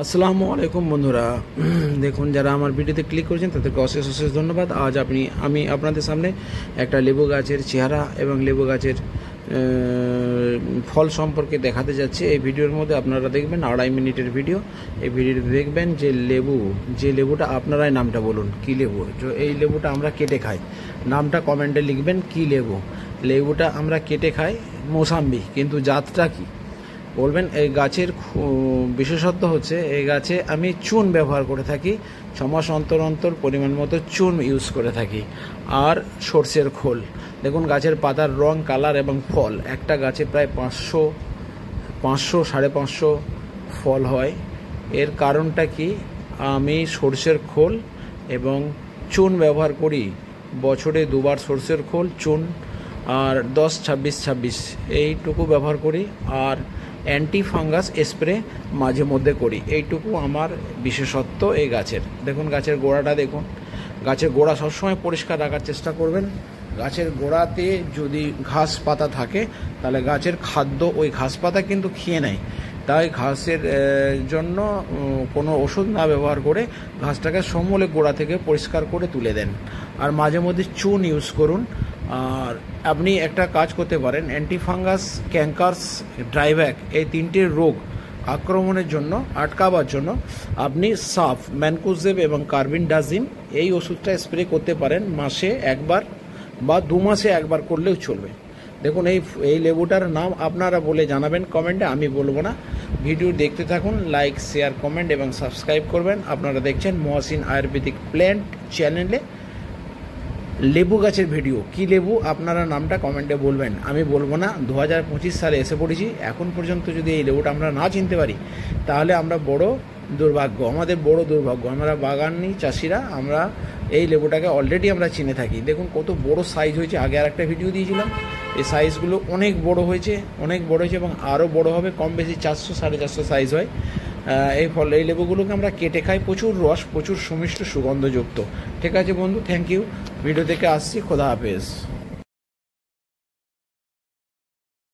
আসসালামু আলাইকুম বন্ধুরা, দেখুন যারা আমার ভিডিওতে ক্লিক করেছেন তাদেরকে অশেষ অশেষ ধন্যবাদ। আজ আমি আপনাদের সামনে একটা লেবু গাছের চেহারা এবং লেবু গাছের ফল সম্পর্কে দেখাতে যাচ্ছি। এই ভিডিওর মধ্যে আপনারা দেখবেন 2.5 মিনিটের ভিডিও। এই ভিডিওতে দেখবেন যে লেবুটা আপনারাই নামটা বলুন কী লেবু। এই লেবুটা আমরা কেটে খাই, নামটা কমেন্টে লিখবেন কী লেবু। লেবুটা আমরা কেটে খাই মৌসাম্বি, কিন্তু জাতটা কী বলবেন। এই গাছের বিশেষত্ব হচ্ছে এই গাছে আমি চুন ব্যবহার করে থাকি, 6 মাস অন্তর অন্তর পরিমাণ মতো চুন ইউজ করে থাকি, আর সর্ষের খোল। দেখুন গাছের পাতার রং, কালার এবং ফল, একটা গাছে প্রায় 500 550 ফল হয়। এর কারণটা কি, আমি সর্ষের খোল এবং চুন ব্যবহার করি। বছরে 2 বার সর্ষের খোল, চুন আর 10-26-26 এইটুকু ব্যবহার করি, আর অ্যান্টি ফাঙ্গাস স্প্রে মাঝে মধ্যে করি। এইটুকু আমার বিশেষত্ব এই গাছের। দেখুন গাছের গোড়াটা দেখুন, গাছের গোড়া সবসময় পরিষ্কার রাখার চেষ্টা করবেন। গাছের গোড়াতে যদি ঘাস পাতা থাকে তাহলে গাছের খাদ্য ওই ঘাস পাতা কিন্তু খেয়ে নেয়। তাই ঘাসের জন্য কোনো ওষুধ না ব্যবহার করে ঘাসটাকে সমূলে গোড়া থেকে পরিষ্কার করে তুলে দেন, আর মাঝে মধ্যে চুন ইউজ করুন। আর আপনি একটা কাজ করতে পারেন, অ্যান্টিফাঙ্গাস, ক্যাঙ্কার্স, ড্রাইব্যাক এই 3টে রোগ আক্রমণের জন্য আটকাবার জন্য আপনি সাফ, ম্যানকোজেব এবং কার্বিনডাজিম এই ওষুধটা স্প্রে করতে পারেন মাসে একবার বা 2 মাসে একবার করলেও চলবে। দেখুন এই লেবুটার নাম আপনারা বলে জানাবেন কমেন্টে, আমি বলবো না। ভিডিও দেখতে থাকুন, লাইক, শেয়ার, কমেন্ট এবং সাবস্ক্রাইব করবেন। আপনারা দেখছেন মহসিন আয়ুর্বেদিক প্ল্যান্ট চ্যানেলে লেবু গাছের ভিডিও। কি লেবু আপনারা নামটা কমেন্টে বলবেন, আমি বলবো না। 2025 সালে এসে পড়েছি, এখন পর্যন্ত যদি এই লেবুটা আমরা না চিনতে পারি তাহলে আমরা বড় দুর্ভাগ্য, আমাদের বড় দুর্ভাগ্য। আমরা বাগানি চাষিরা আমরা এই লেবুটাকে অলরেডি আমরা চিনে থাকি। দেখুন কত বড় সাইজ হয়েছে, আগে আর একটা ভিডিও দিয়েছিলাম। এই সাইজগুলো অনেক বড় হয়েছে এবং আরও বড় হবে, কম বেশি 400-450 সাইজ হয়। এই লেবুগুলোকে আমরা কেটে খাই, প্রচুর রস, প্রচুর সুমিষ্ট, সুগন্ধযুক্ত। ঠিক আছে বন্ধু, থ্যাংক ইউ। ভিডিও থেকে আসছি, খোদা হাফেজ।